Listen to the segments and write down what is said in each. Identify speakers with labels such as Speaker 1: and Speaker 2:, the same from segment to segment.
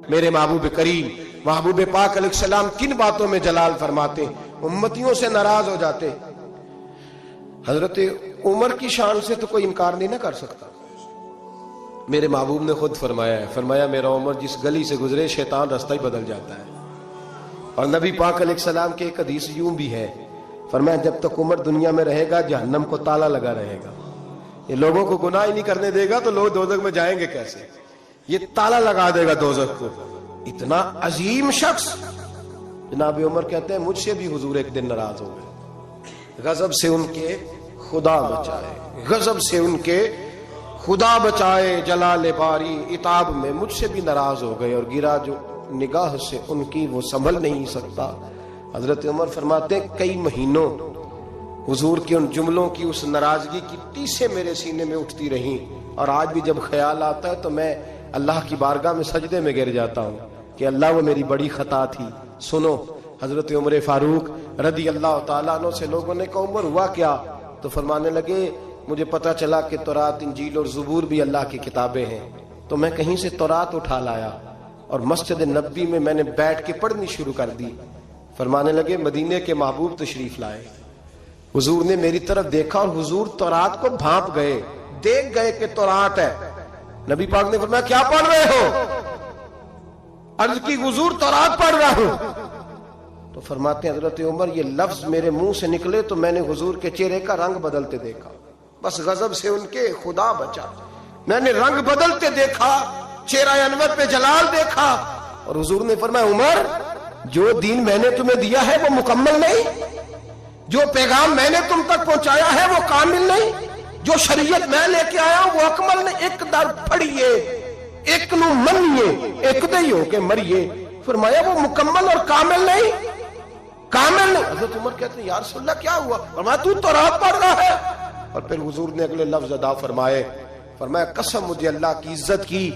Speaker 1: میرے محبوب کریم محبوب پاک علیہ السلام کن باتوں میں جلال فرماتے، امتیوں سے ناراض ہو جاتے۔ حضرت عمر کی شان سے تو کوئی انکار نہیں نہ کر سکتا۔ میرے محبوب نے خود فرمایا ہے، فرمایا میرا عمر جس گلی سے گزرے شیطان رستہ ہی بدل جاتا ہے۔ اور نبی پاک علیہ السلام کی ایک حدیث یوں بھی ہے، فرمایا جب تک عمر دنیا میں رہے گا جہنم کو تالا لگا رہے گا، یہ لوگوں کو گناہ ہی نہیں کرنے دے گا تو لوگ دوزخ میں جائیں گے کیسے، یہ تالا لگا دے گا دوزخ کو۔ اتنا عظیم شخص جناب عمر کہتے ہیں مجھ سے بھی حضور ایک دن ناراض ہو گئے، غضب سے ان کے خدا بچائے، غضب سے ان کے خدا بچائے، جلال باری عتاب میں مجھ سے بھی ناراض ہو گئے، اور گرا جو نگاہ سے ان کی وہ سنبھل نہیں سکتا۔ حضرت عمر فرماتے ہیں کئی مہینوں حضور کے ان جملوں کی اس ناراضگی کی ٹیسیں میرے سینے میں اٹھتی رہیں، اور آج بھی جب خیال آتا ہے تو میں اللہ کی بارگاہ میں سجدے میں گر جاتا ہوں کہ اللہ وہ میری بڑی خطا تھی۔ سنو حضرت عمر فاروق رضی اللہ تعالیٰ عنہ سے لوگوں نے کہا عمر ہوا کیا؟ تو فرمانے لگے مجھے پتا چلا کہ تورات انجیل اور زبور بھی اللہ کی کتابیں ہیں، تو میں کہیں سے تورات اٹھا لایا اور مسجد نبوی میں نے بیٹھ کے پڑھنی شروع کر دی۔ فرمانے لگے مدینے کے محبوب تشریف لائے، حضور نے میری طرف دیکھا اور حضور تورات کو بھانپ گئے، دیکھ گئے کہ تورات ہے۔ نبی پاک نے فرمایا کیا پڑھ رہے ہو؟ عرض کی حضور تورات پڑھ رہا ہوں۔ تو فرماتے ہیں حضرت عمر یہ لفظ میرے منہ سے نکلے تو میں نے حضور کے چہرے کا رنگ بدلتے دیکھا، بس غضب سے ان کے خدا بچا، میں نے رنگ بدلتے دیکھا، چہرہ انور پہ جلال دیکھا، اور حضور نے فرمایا عمر جو دین میں نے تمہیں دیا ہے وہ مکمل نہیں، جو پیغام میں نے تم تک پہنچایا ہے وہ کامل نہیں، جو شریعت میں لے کے آیا ہوں وہ اکمل نہیں، ایک در پھڑیے ایک نو منیے ایک دئی ہو کے مریے۔ فرمایا وہ مکمل اور کامل نہیں، کامل نہیں۔ حضرت عمر کہتے ہیں یا رسول اللہ کیا ہوا؟ فرمایا تو تورات پڑھ رہا ہے۔ اور پھر حضور نے اگلے لفظ ادا فرمائے، فرمایا قسم مجھے اللہ کی عزت کی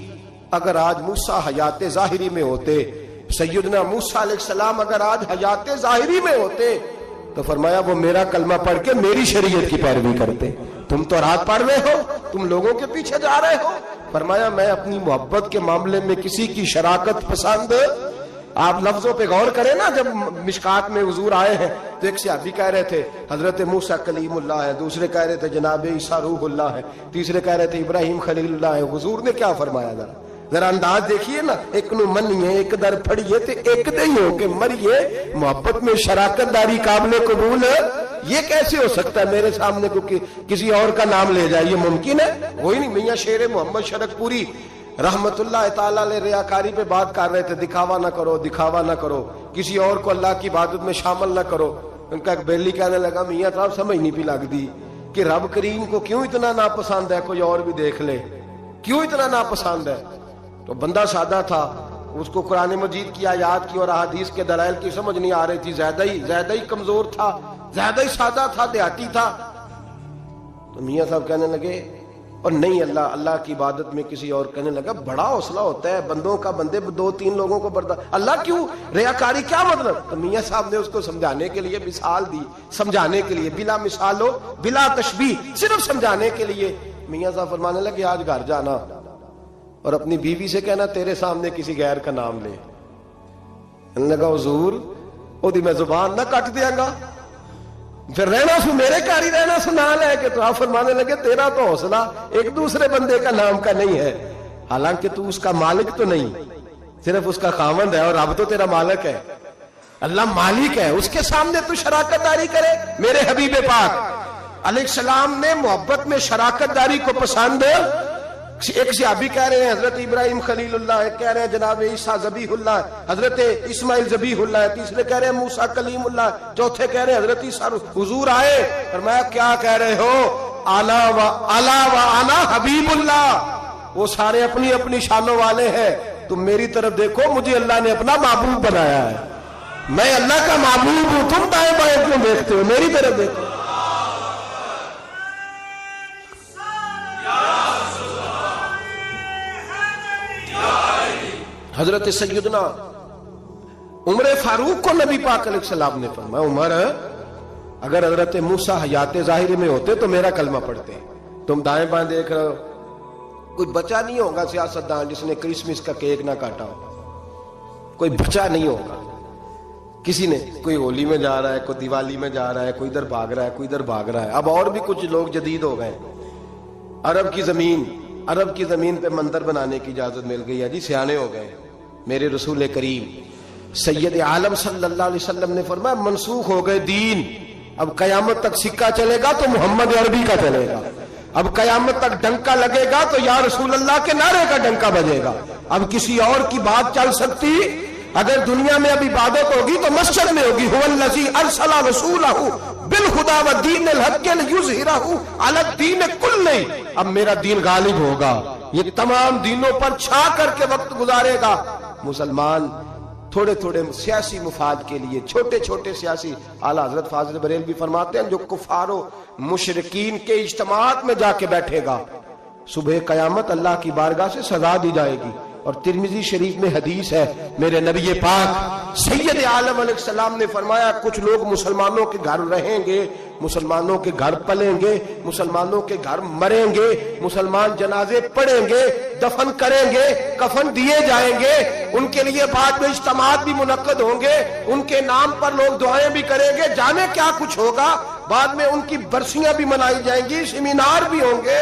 Speaker 1: اگر آج موسیٰ حیات ظاہری میں ہوتے، سیدنا موسیٰ علیہ السلام اگر آج حیات ظاہری میں ہوتے تو فرمایا وہ میرا کلمہ پڑھ کے میری شریعت کی پیروی کرتے۔ تم تو رات پڑھ رہے ہو، تم لوگوں کے پیچھے جا رہے ہو۔ فرمایا میں اپنی محبت کے معاملے میں کسی کی شراکت پسند، آپ لفظوں پہ غور کریں نا، جب مشکات میں حضور آئے ہیں تو ایک صحابی کہہ رہے تھے حضرت موسیٰ کلیم اللہ ہے، دوسرے کہہ رہے تھے جناب عیسیٰ روح اللہ ہے، تیسرے کہہ رہے تھے ابراہیم خلیل اللہ ہے۔ حضور نے کیا فرمایا؟ ذرا انداز دیکھیے نا، ایک نو منیے ایک در پھڑیے تے ایک دئی ہو کے مریے۔ محبت میں شراکت داری قابل قبول ہے، یہ کیسے ہو سکتا ہے؟ میرے سامنے کو کسی اور کا نام لے جائے، یہ ممکن ہے؟ وہی نہیں۔ میاں شیر محمد شرک پوری رحمت اللہ تعالیٰ علیہ ریاکاری پہ بات کر رہے تھے، دکھاوا نہ کرو، دکھاوا نہ کرو، کسی اور کو اللہ کی عبادت میں شامل نہ کرو۔ ان کا ایک بیلی کہنے لگا میاں صاحب سمجھ نہیں بھی لگ دی کہ رب کریم کو کیوں اتنا ناپسند ہے کوئی اور بھی دیکھ لے، کیوں اتنا ناپسند ہے؟ تو بندہ سادہ تھا، اس کو قرآن مجید کی آیات کی اور احادیث کے دلائل کی سمجھ نہیں آ رہی تھی، زیادہ ہی کمزور تھا، زیادہ ہی سادہ تھا، دیہاتی تھا۔ تو میاں صاحب کہنے لگے اور نہیں اللہ کی عبادت میں کسی اور، کہنے لگا بڑا حوصلہ ہوتا ہے بندوں کا، بندے دو تین لوگوں کو برداشت، اللہ کیوں؟ ریاکاری کیا مطلب؟ تو میاں صاحب نے اس کو سمجھانے کے لیے مثال دی، سمجھانے کے لیے، بلا مثال ہو بلا تشبیہ، صرف سمجھانے کے لیے۔ میاں صاحب فرمانے لگے آج گھر جانا اور اپنی بیوی سے کہنا تیرے سامنے کسی غیر کا نام لے۔ کہنے لگا حضور او دی میں زبان نہ کٹ دیاں گا، پھر رہنا سو میرے گھر ہی رہنا سو نہ لے کے۔ تو آپ فرمانے لگے تیرا تو حوصلہ ایک دوسرے بندے کا نام کا نہیں ہے، حالانکہ تو اس کا مالک تو نہیں، صرف اس کا خاوند ہے، اور اب تو تیرا مالک ہے، اللہ مالک ہے، اس کے سامنے تو شراکت داری کرے۔ میرے حبیب پاک علیہ السلام نے محبت میں شراکت داری کو پسند۔ ایک صحابی کہہ رہے ہیں حضرت ابراہیم خلیل اللہ ہے، کہہ رہے ہیں جناب عیسیٰ ذبیح اللہ ہے، حضرت اسماعیل ذبیح اللہ ہے، تیسرے کہہ رہے ہیں موسیٰ کلیم اللہ ہے، چوتھے کہہ رہے ہیں حضرت عیسیٰ۔ حضور آئے فرمایا کیا کہہ رہے ہو؟ اعلیٰ و انا حبیب اللہ، وہ سارے اپنی اپنی شانوں والے ہیں، تم میری طرف دیکھو، مجھے اللہ نے اپنا محبوب بنایا ہے، میں اللہ کا محبوب ہوں، تم دائیں بائیں کیوں دیکھتے ہو؟ میری طرف دیکھو۔ حضرت سیدنا عمر فاروق کو نبی پاک علیہ السلام نے فرمایا عمر اگر حضرت موسیٰ حیات ظاہری میں ہوتے تو میرا کلمہ پڑھتے، تم دائیں بائیں دیکھ رہے ہو، کوئی بچہ نہیں ہوگا سیاستدان جس نے کرسمس کا کیک نہ کاٹا ہو، کوئی بچا نہیں ہوگا. کسی نے کوئی ہولی میں جا رہا ہے, کوئی دیوالی میں جا رہا ہے, کوئی ادھر بھاگ رہا ہے, کوئی ادھر بھاگ رہا ہے. اب اور بھی کچھ لوگ جدید ہو گئے. عرب کی زمین پہ مندر بنانے کی اجازت مل گئی ہے جی, سیانے ہو گئے. میرے رسول کریم سید عالم صلی اللہ علیہ وسلم نے فرمایا منسوخ ہو گئے دین. اب قیامت تک سکہ چلے گا تو محمد عربی کا چلے گا. اب قیامت تک ڈنکا لگے گا تو یا رسول اللہ کے نعرے کا ڈنکا بجے گا. اب کسی اور کی بات چل سکتی؟ اگر دنیا میں اب عبادت ہوگی تو مسجد میں ہوگی. هو الذی ارسل رسولہ بالہدی ودین الحق لیظہرہ علی الدین کلہ. اب میرا دین غالب ہوگا, یہ تمام دینوں پر چھا کر کے وقت گزارے گا. مسلمان تھوڑے تھوڑے سیاسی مفاد کے لیے, چھوٹے چھوٹے سیاسی, اعلیٰ حضرت فاضل بریلوی فرماتے ہیں جو کفار و مشرکین کے اجتماعات میں جا کے بیٹھے گا صبح قیامت اللہ کی بارگاہ سے سزا دی جائے گی. اور ترمذی شریف میں حدیث ہے, میرے نبی پاک سید عالم علیہ السلام نے فرمایا کچھ لوگ مسلمانوں کے گھر رہیں گے, مسلمانوں کے گھر پلیں گے, مسلمانوں کے گھر مریں گے, مسلمان جنازے پڑھیں گے, دفن کریں گے, کفن دیے جائیں گے, ان کے لیے بعد میں اجتماعات بھی منعقد ہوں گے, ان کے نام پر لوگ دعائیں بھی کریں گے, جانے کیا کچھ ہوگا, بعد میں ان کی برسیاں بھی منائی جائیں گی, سیمینار بھی ہوں گے.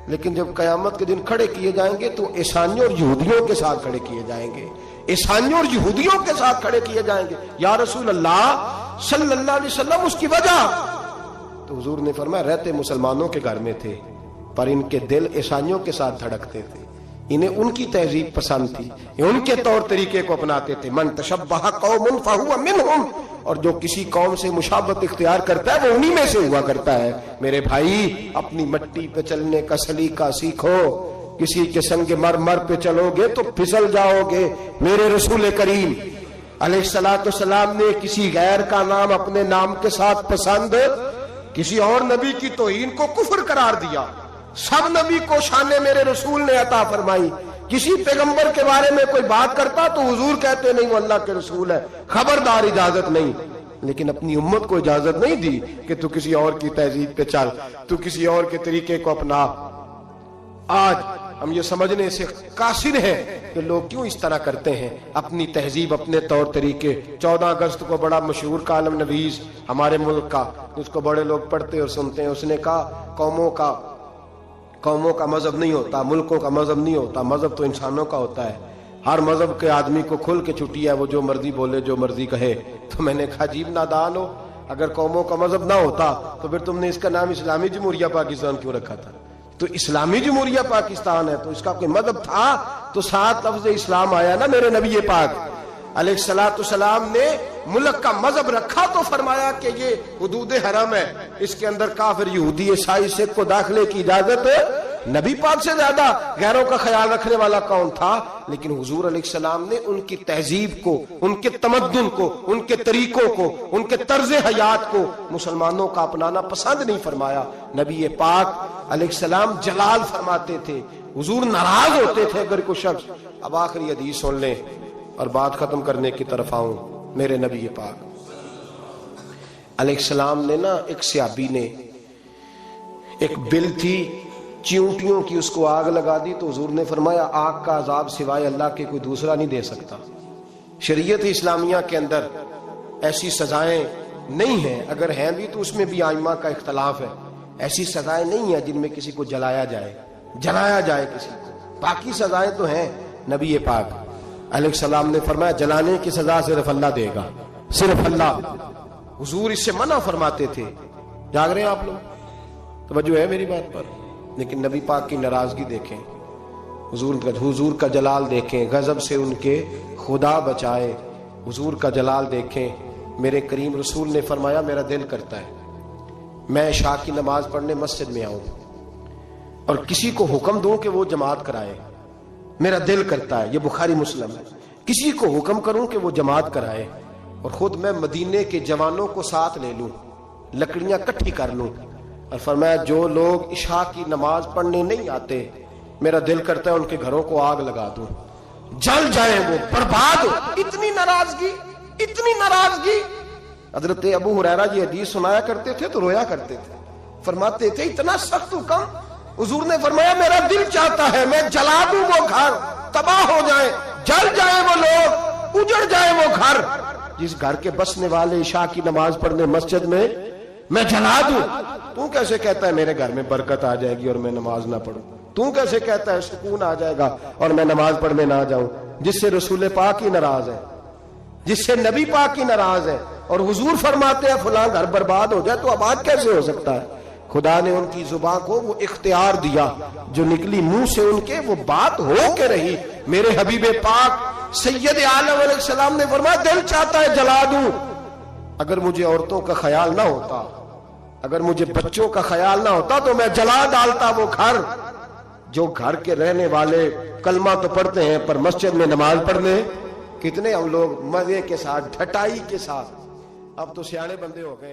Speaker 1: لیکن جب قیامت کے دن کھڑے کیے جائیں گے تو عیسائیوں اور یہودیوں کے ساتھ کھڑے کیے جائیں گے, عیسائیوں اور یہودیوں کے ساتھ کھڑے کیے جائیں گے. یا رسول اللہ صلی اللہ علیہ وسلم اس کی وجہ؟ تو حضور نے فرمایا رہتے مسلمانوں کے گھر میں تھے پر ان کے دل عیسائیوں کے ساتھ دھڑکتے تھے, انہیں ان کی تہذیب پسند تھی, ان کے طور طریقے کو اپناتے تھے. من تشبہ قوم فہو منہم, اور جو کسی قوم سے مشابہت اختیار کرتا ہے وہ انہی میں سے ہوا کرتا ہے. میرے بھائی اپنی مٹی پہ چلنے کا سلیقہ سیکھو, کسی کے سنگ مرمر پہ چلو گے تو پھسل جاؤ گے. میرے رسول کریم علیہ الصلوۃ والسلام نے کسی غیر کا نام اپنے نام کے ساتھ پسند, کسی اور نبی کی توہین کو کفر قرار دیا. سب نبی کو شان میرے رسول نے عطا فرمائی. کسی پیغمبر کے بارے میں کوئی بات کرتا تو حضور کہتے نہیں وہ اللہ کے رسول ہے, خبردار اجازت نہیں. لیکن اپنی امت کو اجازت نہیں دی کہ تو کسی اور کی تہذیب پہ چل, تو کسی اور کے طریقے کو اپنا. آج ہم یہ سمجھنے سے قاصر ہیں کہ لوگ کیوں اس طرح کرتے ہیں, اپنی تہذیب اپنے طور طریقے. 14 اگست کو بڑا مشہور کالم نویس ہمارے ملک کا, اس کو بڑے لوگ پڑھتے اور سنتے ہیں, اس نے کہا قوموں کا مذہب نہیں ہوتا, ملکوں کا مذہب نہیں ہوتا, مذہب تو انسانوں کا ہوتا ہے. ہر مذہب کے آدمی کو کھل کے چھٹی ہے, وہ جو مرضی بولے جو مرضی کہے. تو میں نے کہا عجیب نادان ہو, اگر قوموں کا مذہب نہ ہوتا تو پھر تم نے اس کا نام اسلامی جمہوریہ پاکستان کیوں رکھا تھا؟ تو اسلامی جمہوریہ پاکستان ہے تو اس کا کوئی مذہب تھا تو 7 لفظ اسلام آیا نا. میرے نبی پاک علیہ الصلوۃ والسلام نے ملک کا مذہب رکھا تو فرمایا کہ یہ حدود حرم ہے, اس کے اندر کافر یہودی عیسائی سکھ کو داخلے کی اجازت ہے. نبی پاک سے زیادہ غیروں کا خیال رکھنے والا کون تھا؟ لیکن حضور علیہ السلام نے ان کی تہذیب کو, ان کے تمدن کو, ان کے طریقوں کو, ان کے طرز حیات کو مسلمانوں کا اپنانا پسند نہیں فرمایا. نبی پاک علیہ السلام جلال فرماتے تھے, حضور ناراض ہوتے تھے اگر کوئی شخص. اب آخری حدیث سن لیں اور بات ختم کرنے کی طرف آؤں. میرے نبی پاک علیہ السلام نے نا, ایک صحابی نے ایک بل تھی چیونٹیوں کی, اس کو آگ لگا دی تو حضور نے فرمایا آگ کا عذاب سوائے اللہ کے کوئی دوسرا نہیں دے سکتا. شریعت اسلامیہ کے اندر ایسی سزائیں نہیں ہیں, اگر ہیں بھی تو اس میں بھی ائمہ کا اختلاف ہے. ایسی سزائیں نہیں ہیں جن میں کسی کو جلایا جائے کسی کو. باقی سزائیں تو ہیں. نبی پاک علیہ السلام نے فرمایا جلانے کی سزا صرف اللہ دے گا, صرف اللہ. حضور اس سے منع فرماتے تھے. جاگ رہے ہیں آپ لوگ؟ توجہ ہے میری بات پر؟ لیکن نبی پاک کی ناراضگی دیکھیں, حضور کا جلال دیکھیں, غضب سے ان کے خدا بچائے. حضور کا جلال دیکھیں. میرے کریم رسول نے فرمایا میرا دل کرتا ہے میں عشاء کی نماز پڑھنے مسجد میں آؤں اور کسی کو حکم دوں کہ وہ جماعت کرائے. میرا دل کرتا ہے, یہ بخاری مسلم ہے, کسی کو حکم کروں کہ وہ جماعت کرائے اور خود میں مدینے کے جوانوں کو ساتھ لے لوں, لکڑیاں کٹھی کر لوں. اور فرمایا جو لوگ عشاء کی نماز پڑھنے نہیں آتے میرا دل کرتا ہے ان کے گھروں کو آگ لگا دوں, جل جائیں, وہ برباد ہو. اتنی ناراضگی. حضرت ابو ہریرہ یہ حدیث سنایا کرتے تھے تو رویا کرتے تھے, فرماتے تھے اتنا سخت حکم. حضور نے فرمایا میرا دل چاہتا ہے میں جلا دوں وہ گھر, تباہ ہو جائیں, جل جائیں وہ لوگ, اجڑ جائے وہ گھر جس گھر کے بسنے والے عشاء کی نماز پڑھنے مسجد میں جلا دوں. تو کیسے کہتا ہے میرے گھر میں برکت آ جائے گی اور میں نماز نہ پڑھوں؟ تو کیسے کہتا ہے سکون آ جائے گا اور میں نماز پڑھنے نہ جاؤں؟ جس سے رسول پاک ہی ناراض ہے، جس سے نبی پاک ہی ناراض ہے، اور حضور فرماتے ہیں فلاں گھر برباد ہو جائے، تو آباد کیسے ہو سکتا ہے؟ خدا نے ان کی زبان کو وہ اختیار دیا، جو نکلی منہ سے ان کے وہ بات ہو کے رہی. میرے حبیب پاک سید عالم علیہ السلام نے فرمایا دل چاہتا ہے جلا دوں. اگر مجھے عورتوں کا خیال نہ ہوتا، اگر مجھے بچوں کا خیال نہ ہوتا تو میں جلا ڈالتا وہ گھر جو گھر کے رہنے والے کلمہ تو پڑھتے ہیں پر مسجد میں نماز پڑھنے کتنے ہم لوگ مزے کے ساتھ ڈھٹائی کے ساتھ. اب تو سیانے بندے ہو گئے ہیں.